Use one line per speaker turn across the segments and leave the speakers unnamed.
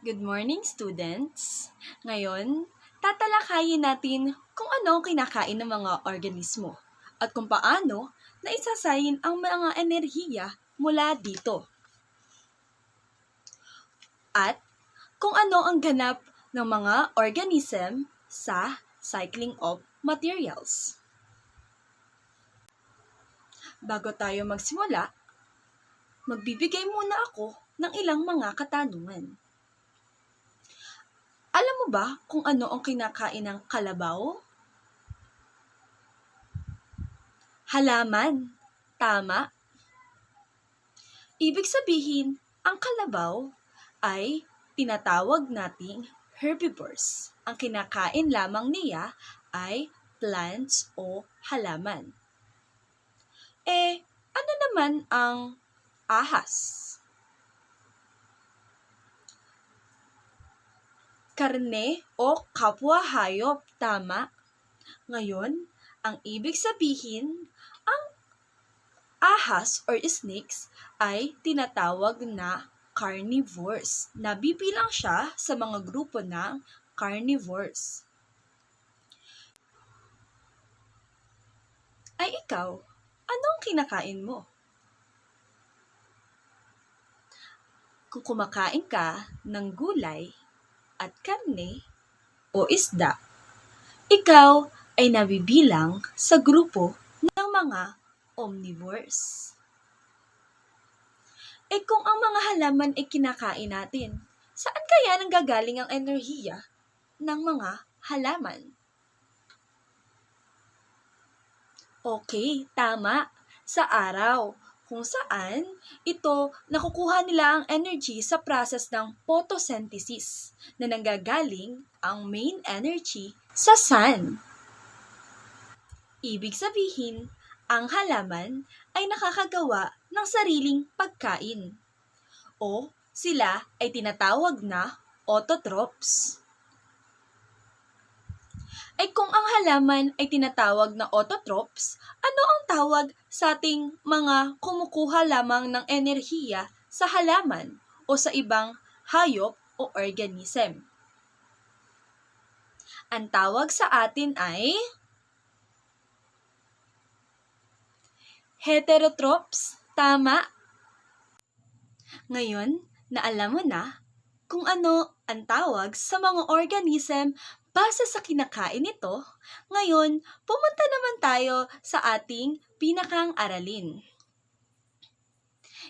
Good morning, students! Ngayon, tatalakayin natin kung ano ang kinakain ng mga organismo at kung paano naisasayin ang mga enerhiya mula dito. At kung ano ang ganap ng mga organism sa cycling of materials. Bago tayo magsimula, magbibigay muna ako ng ilang mga katanungan. Alam mo ba kung ano ang kinakain ng kalabaw? Halaman. Tama. Ibig sabihin, ang kalabaw ay tinatawag nating herbivores. Ang kinakain lamang niya ay plants o halaman. Ano naman ang ahas? Karne o kapwa hayop, tama. Ngayon, ang ibig sabihin, ang ahas or snakes ay tinatawag na carnivores. Nabibilang siya sa mga grupo ng carnivores. Ay ikaw, anong kinakain mo? Kung kumakain ka ng gulay at karne o isda, ikaw ay nabibilang sa grupo ng mga omnivores. Kung ang mga halaman ay kinakain natin, saan kaya nanggagaling ang enerhiya ng mga halaman? Okay, tama. Sa araw, kung saan ito nakukuha nila ang energy sa process ng photosynthesis na nanggagaling ang main energy sa sun. Ibig sabihin, ang halaman ay nakakagawa ng sariling pagkain o sila ay tinatawag na autotrophs. Kung ang halaman ay tinatawag na autotrophs, ano ang tawag sa ating mga kumukuha lamang ng enerhiya sa halaman o sa ibang hayop o organism? Ang tawag sa atin ay heterotrophs. Tama. Ngayon, na alam mo na kung ano ang tawag sa mga organism base sa kinakain nito, ngayon, pumunta naman tayo sa ating pinakang aralin.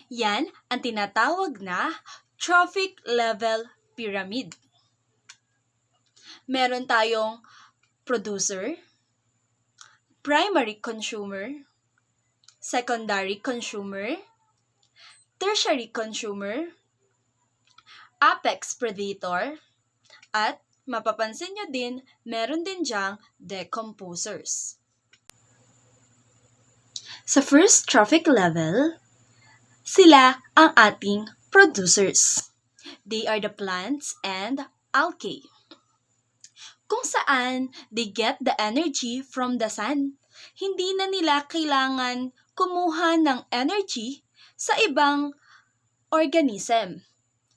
Yan ang tinatawag na trophic level pyramid. Meron tayong producer, primary consumer, secondary consumer, tertiary consumer, apex predator, at mapapansin nyo din, meron din dyang decomposers. Sa first trophic level, sila ang ating producers. They are the plants and algae. Kung saan they get the energy from the sun. Hindi na nila kailangan kumuha ng energy sa ibang organism.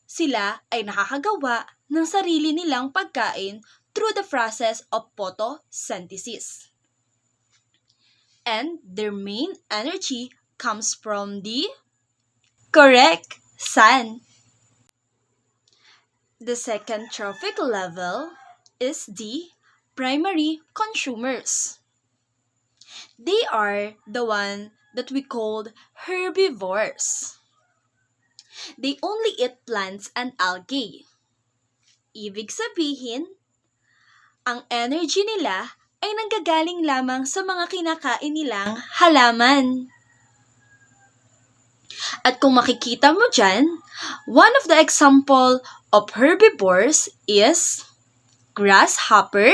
Sila ay nakakagawa ng sarili nilang pagkain through the process of photosynthesis. And their main energy comes from the correct sun. The second trophic level is the primary consumers. They are the one that we called herbivores. They only eat plants and algae. Ibig sabihin, ang energy nila ay nanggagaling lamang sa mga kinakain nilang halaman. At kung makikita mo dyan, one of the example of herbivores is grasshopper,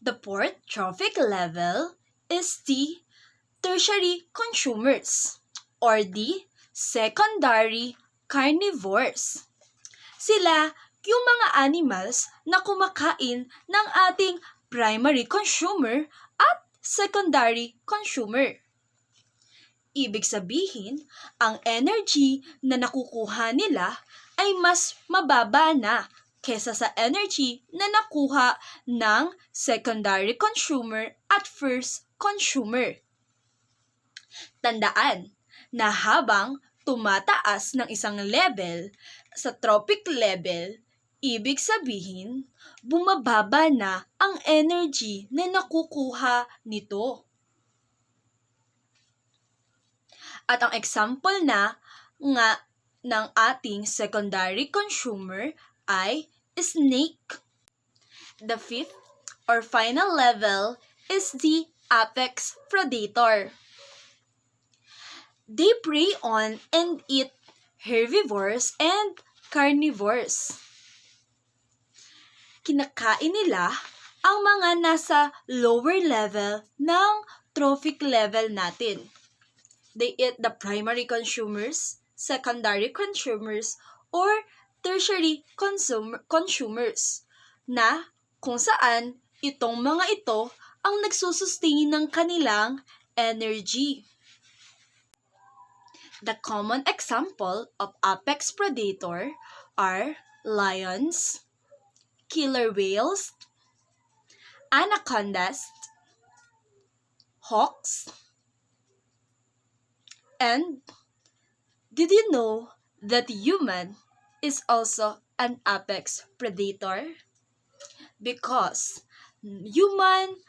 The fourth trophic level is the tertiary consumers or the secondary carnivores. Sila yung mga animals na kumakain ng ating primary consumer at secondary consumer. Ibig sabihin, ang energy na nakukuha nila ay mas mababa na kesa sa energy na nakuha ng secondary consumer at first consumer. Tandaan na habang tumataas ng isang level sa trophic level, ibig sabihin, bumababa na ang energy na nakukuha nito. At ang example nga ng ating secondary consumer ay snake. The fifth or final level is the apex predator. They prey on and eat herbivores and carnivores. Kinakain nila ang mga nasa lower level ng trophic level natin. They eat the primary consumers, secondary consumers, or tertiary consumers na kung saan itong mga ito ang nagsusustain ng kanilang energy. The common example of apex predator are lions, killer whales, anacondas, hawks, and did you know that human is also an apex predator? Because human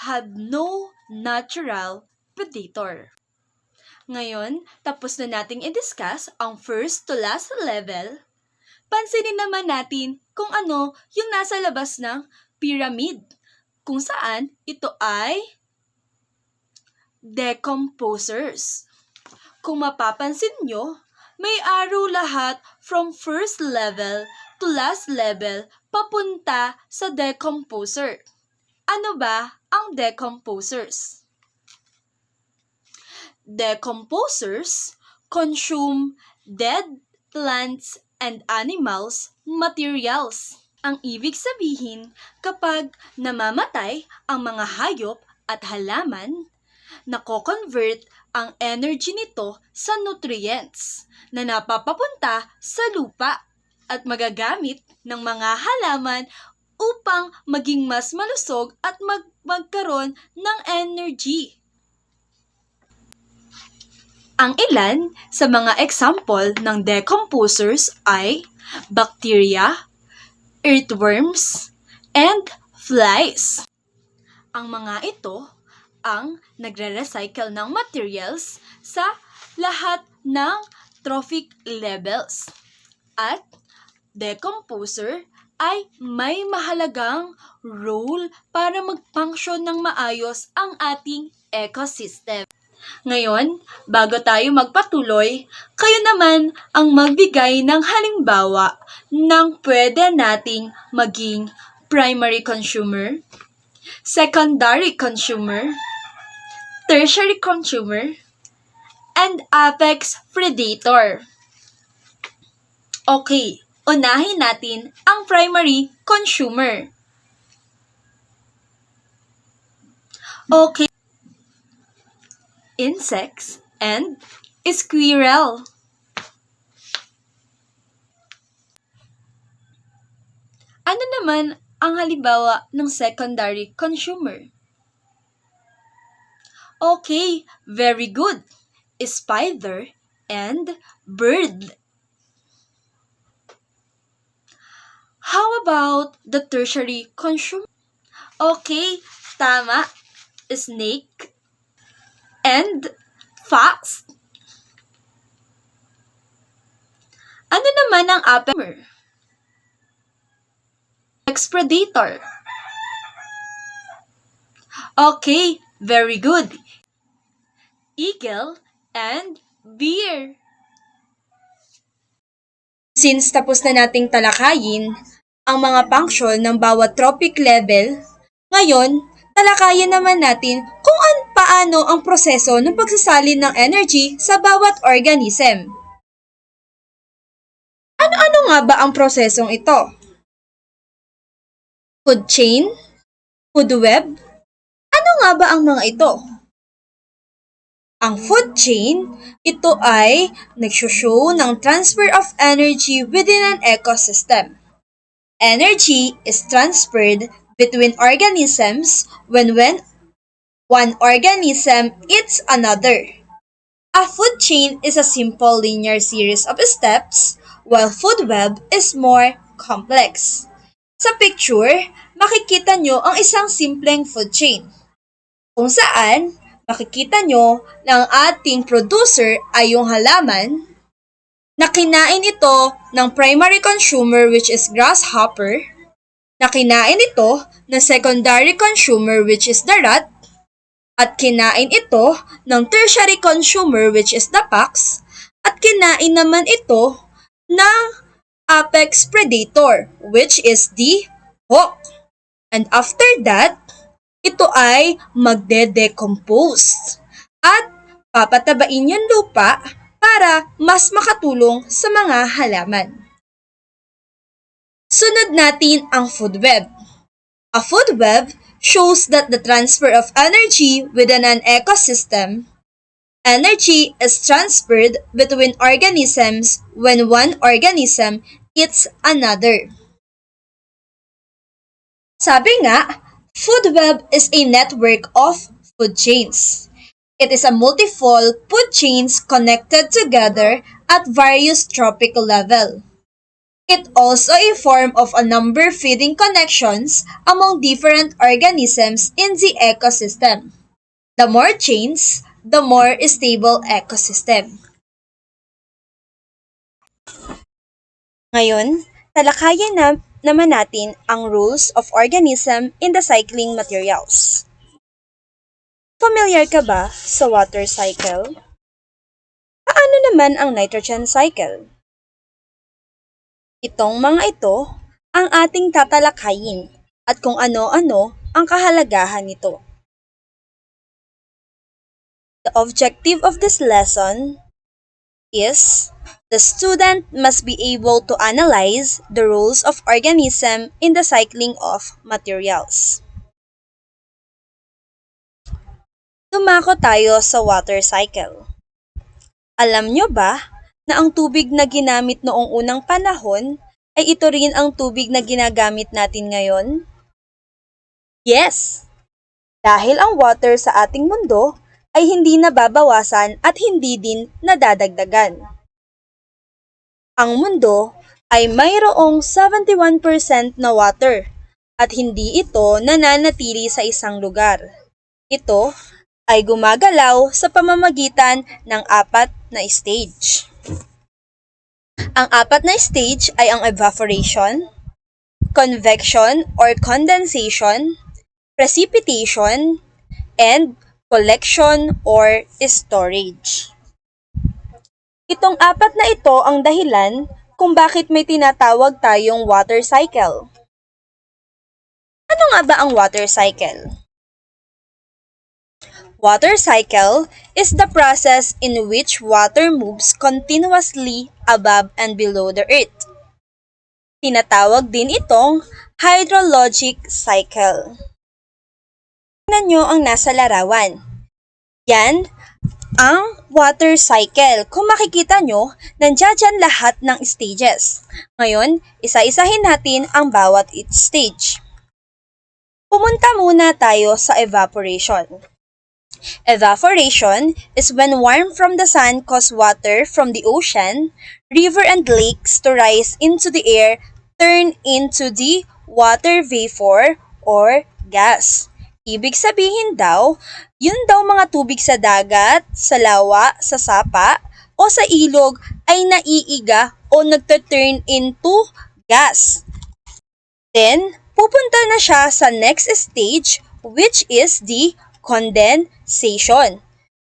had no natural predator. Ngayon, tapos na nating i-discuss ang first to last level, pansinin naman natin kung ano yung nasa labas ng pyramid, kung saan ito ay decomposers. Kung mapapansin nyo, may arrow lahat from first level to last level papunta sa decomposer. Ano ba ang decomposers? Decomposers consume dead plants and animals materials. Ang ibig sabihin, kapag namamatay ang mga hayop at halaman, nako-convert ang energy nito sa nutrients na napapapunta sa lupa at magagamit ng mga halaman upang maging mas malusog at magkaroon ng energy. Ang ilan sa mga example ng decomposers ay bacteria, earthworms, and flies. Ang mga ito ang nagre-recycle ng materials sa lahat ng trophic levels. At decomposer ay may mahalagang role para mag-function ng maayos ang ating ecosystem. Ngayon, bago tayo magpatuloy, kayo naman ang magbigay ng halimbawa ng pwede nating maging primary consumer, secondary consumer, tertiary consumer, and apex predator. Okay, unahin natin ang primary consumer. Okay, insects and squirrel. Ano naman ang halimbawa ng secondary consumer? Okay, very good. Spider and bird. How about the tertiary consumer? Okay, tama. Snake and fox. Ano naman ang apex predator? Okay, very good. Eagle and bear. Since tapos na nating talakayin ang mga function ng bawat trophic level, Ngayon, talakayin naman natin kung paano ang proseso ng pagsasalin ng energy sa bawat organism. Ano nga ba ang prosesong ito? Food chain? Food web? Ano nga ba ang mga ito? Ang food chain, ito ay nagsushow ng transfer of energy within an ecosystem. Energy is transferred between organisms when one organism eats another. A food chain is a simple linear series of steps, while food web is more complex. Sa picture, makikita nyo ang isang simpleng food chain, kung saan makikita nyo na ang ating producer ay yung halaman, na kinain ito ng primary consumer which is grasshopper, na kinain ito ng secondary consumer which is the rat, at kinain ito ng tertiary consumer which is the fox, at kinain naman ito ng apex predator which is the hawk. And after that, ito ay magde-decompose at papatabain yung lupa para mas makatulong sa mga halaman. Sunod natin ang food web. A food web shows that the transfer of energy within an ecosystem. Energy is transferred between organisms when one organism eats another. Sabi nga, food web is a network of food chains. It is a multifold food chains connected together at various trophic level. It also a form of a number feeding connections among different organisms in the ecosystem. The more chains, the more stable ecosystem. Ngayon, talakayin naman natin ang rules of organism in the cycling materials. Familiar ka ba sa water cycle? Paano naman ang nitrogen cycle? Itong mga ito ang ating tatalakayin at kung ano-ano ang kahalagahan nito. The objective of this lesson is the student must be able to analyze the rules of organism in the cycling of materials. Dumako tayo sa water cycle. Alam nyo ba na ang tubig na ginamit noong unang panahon ay ito rin ang tubig na ginagamit natin ngayon? Yes! Dahil ang water sa ating mundo ay hindi nababawasan at hindi din nadadagdagan. Ang mundo ay mayroong 71% na water at hindi ito nananatili sa isang lugar. Ito ay gumagalaw sa pamamagitan ng 4 na stage. Ang 4 na stage ay ang evaporation, convection or condensation, precipitation, and collection or storage. Itong 4 na ito ang dahilan kung bakit may tinatawag tayong water cycle. Ano nga ba ang water cycle? Water cycle is the process in which water moves continuously above and below the earth. Tinatawag din itong hydrologic cycle. Tingnan nyo ang nasa larawan. Yan ang water cycle. Kung makikita nyo, nandiyan lahat ng stages. Ngayon, isa-isahin natin ang bawat stage. Pumunta muna tayo sa evaporation. Evaporation is when warmth from the sun causes water from the ocean, river and lakes to rise into the air, turn into the water vapor or gas. Ibig sabihin daw, yun daw mga tubig sa dagat, sa lawa, sa sapa, o sa ilog ay naiiga o nagta-turn into gas. Then, pupunta na siya sa next stage which is the condensation.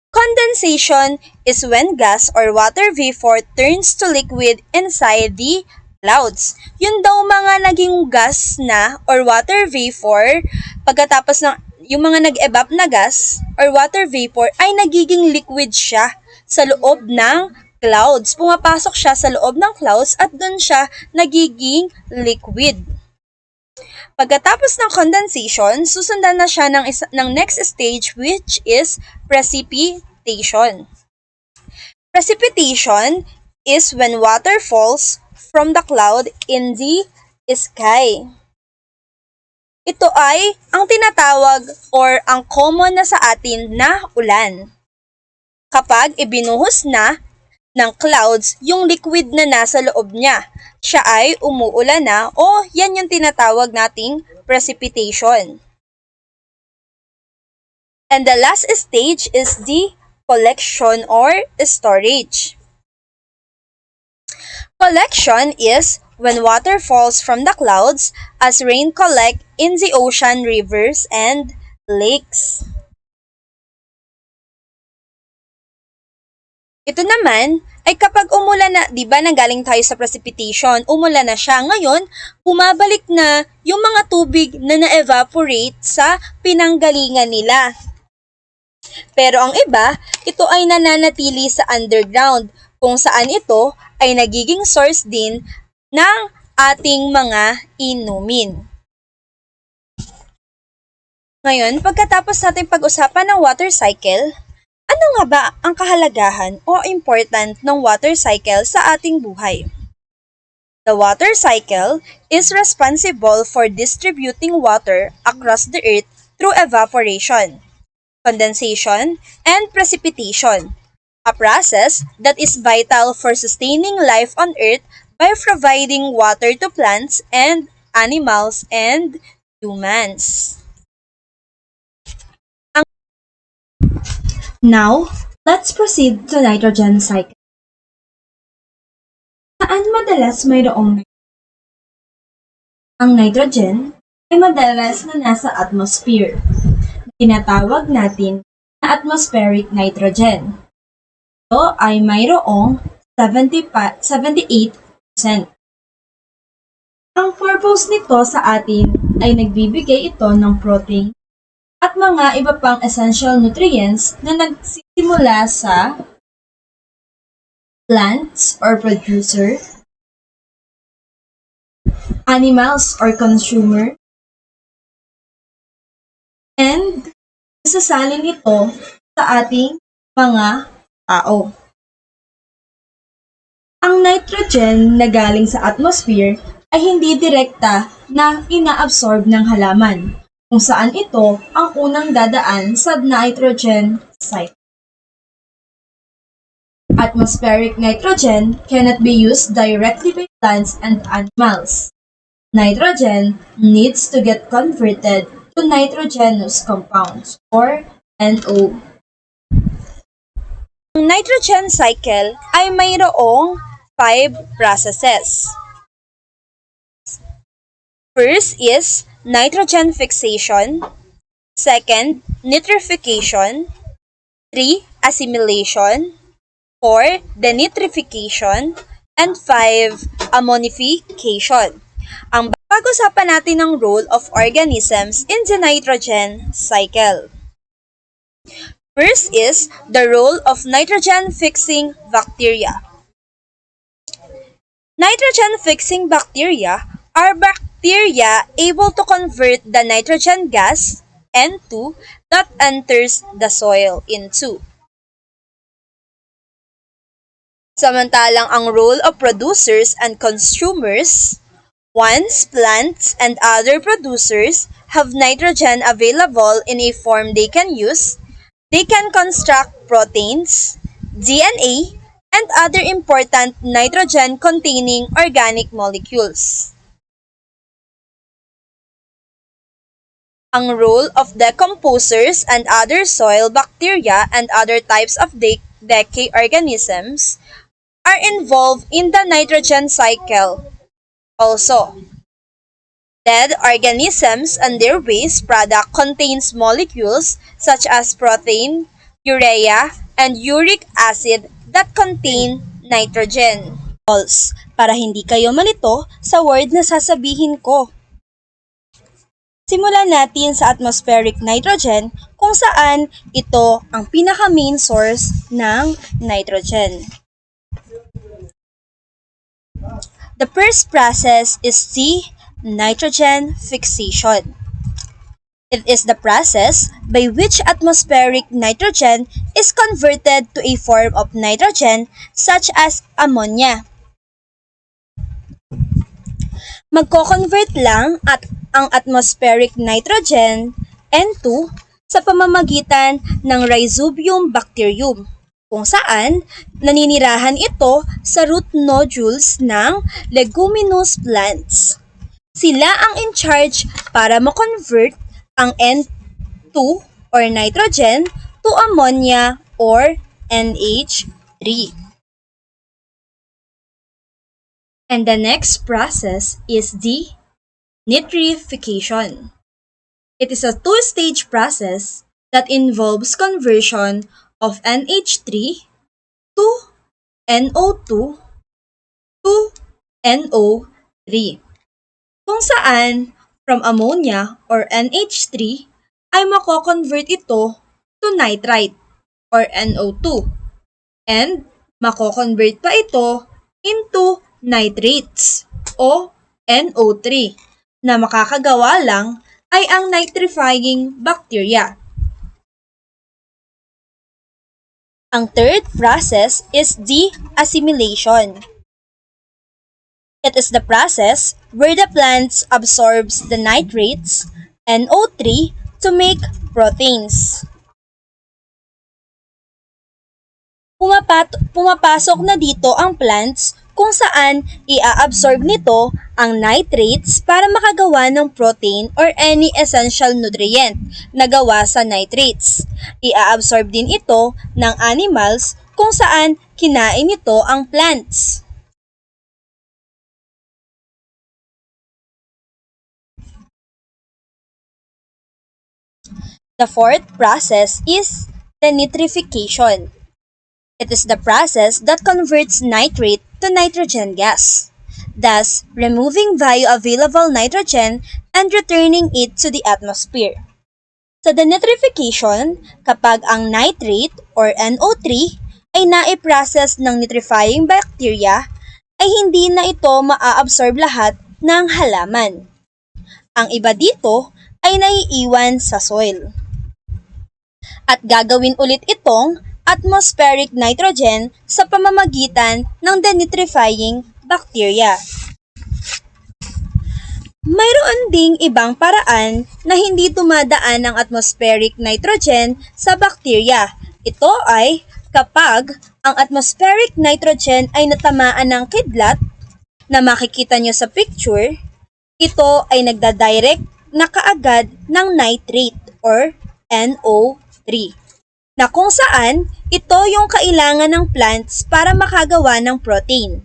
Condensation is when gas or water vapor turns to liquid inside the clouds. Yun daw mga naging gas na or water vapor, pagkatapos ng yung mga nag-evap na gas or water vapor ay nagiging liquid siya sa loob ng clouds. Pumapasok siya sa loob ng clouds at doon siya nagiging liquid. Pagkatapos ng condensation, susundan na siya ng next stage which is precipitation. Precipitation is when water falls from the cloud in the sky. Ito ay ang tinatawag or ang common na sa atin na ulan. Kapag ibinuhos na ng clouds yung liquid na nasa loob niya, siya ay umuulan na o yan yung tinatawag nating precipitation. And the last stage is the collection or storage. Collection is when water falls from the clouds as rain collect in the ocean, rivers, and lakes. Ito naman ay kapag umulan na, di ba nanggaling tayo sa precipitation, umulan na siya. Ngayon, bumabalik na yung mga tubig na na-evaporate sa pinanggalingan nila. Pero ang iba, ito ay nananatili sa underground, kung saan ito ay nagiging source din ng ating mga inumin. Ngayon, pagkatapos natin pag-usapan ng water cycle, ano nga ba ang kahalagahan o important ng water cycle sa ating buhay? The water cycle is responsible for distributing water across the earth through evaporation, condensation, and precipitation, a process that is vital for sustaining life on Earth by providing water to plants and animals and humans. Now, let's proceed to nitrogen cycle. Saan madalas mayroong ang nitrogen ay madalas na nasa atmosphere. Tinatawag natin na atmospheric nitrogen. Ito ay mayroong 78%. Ang purpose nito sa atin ay nagbibigay ito ng protein at mga iba pang essential nutrients na nagsisimula sa plants or producer, animals or consumer, and isasalin ito sa ating mga tao. Ang nitrogen na galing sa atmosphere ay hindi direkta na inaabsorb ng halaman, kung saan ito ang unang dadaan sa nitrogen cycle. Atmospheric nitrogen cannot be used directly by plants and animals. Nitrogen needs to get converted to nitrogenous compounds or NO. Ang nitrogen cycle ay mayroong 5 processes. First is nitrogen fixation, second, nitrification, 3, assimilation, 4, denitrification, and 5, ammonification. Ang pag-usapan natin ng role of organisms in the nitrogen cycle. First is the role of nitrogen-fixing bacteria. Nitrogen-fixing bacteria are bacteria able to convert the nitrogen gas, N2, that enters the soil into. Samantalang ang role of producers and consumers, once plants and other producers have nitrogen available in a form they can use, they can construct proteins, DNA, and other important nitrogen-containing organic molecules. Ang role of decomposers and other soil bacteria and other types of decay organisms are involved in the nitrogen cycle. Also, dead organisms and their waste product contains molecules such as protein, urea, and uric acid that contain nitrogen. para hindi kayo malito sa word na sasabihin ko. Simulan natin sa atmospheric nitrogen kung saan ito ang pinaka-main source ng nitrogen. The first process is the nitrogen fixation. It is the process by which atmospheric nitrogen is converted to a form of nitrogen such as ammonia. Magko-convert lang at ang atmospheric nitrogen N2 sa pamamagitan ng Rhizobium bacterium, kung saan naninirahan ito sa root nodules ng leguminous plants. Sila ang in charge para ma-convert ang N2 or nitrogen to ammonia or NH3. And the next process is the nitrification. It is a two-stage process that involves conversion of NH3 to NO2 to NO3, kung saan from ammonia or NH3 ay mako-convert ito to nitrite or NO2 and mako-convert pa ito into nitrates o NO3 na makakagawa lang ay ang nitrifying bacteria. Ang third process is the assimilation. It is the process where the plant absorbs the nitrates, NO3, to make proteins. Pumapasok na dito ang plants kung saan i-absorb nito ang nitrates para makagawa ng protein or any essential nutrient na gawa sa nitrates. I-absorb din ito ng animals kung saan kinain nito ang plants. The fourth process is the nitrification. It is the process that converts nitrate to nitrogen gas, thus removing bioavailable nitrogen and returning it to the atmosphere. Sa denitrification, kapag ang nitrate or NO3 ay naiprocess ng nitrifying bacteria, ay hindi na ito maa-absorb lahat ng halaman. Ang iba dito ay naiiwan sa soil. At gagawin ulit itong atmospheric nitrogen sa pamamagitan ng denitrifying bacteria. Mayroon ding ibang paraan na hindi dumadaan ang atmospheric nitrogen sa bacteria. Ito ay kapag ang atmospheric nitrogen ay natamaan ng kidlat na makikita nyo sa picture, ito ay nagdadirect na kaagad ng nitrate or NO3, na kung saan ito yung kailangan ng plants para makagawa ng protein.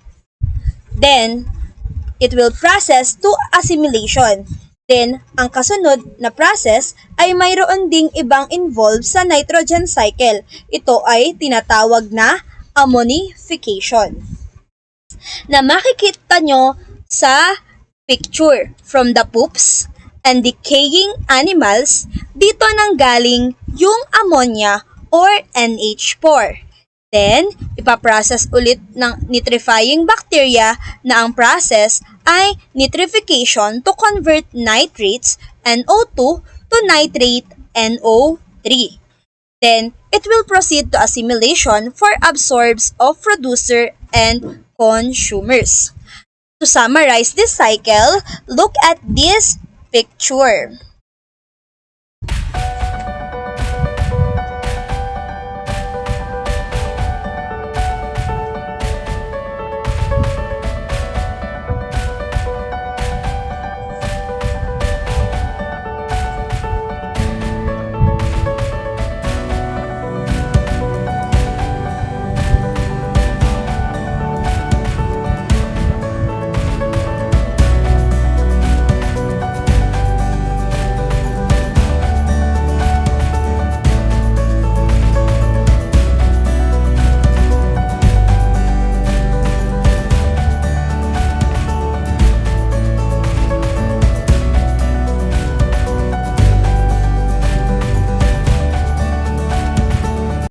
Then, it will process to assimilation. Then, ang kasunod na process ay mayroon ding ibang involved sa nitrogen cycle. Ito ay tinatawag na ammonification, na makikita nyo sa picture. From the poops and decaying animals, dito nang galing yung ammonia or NH4. Then, ipaprocess ulit ng nitrifying bacteria na ang process ay nitrification to convert nitrates NO2 to nitrate NO3. Then, it will proceed to assimilation for absorbs of producer and consumers. To summarize this cycle, look at this picture.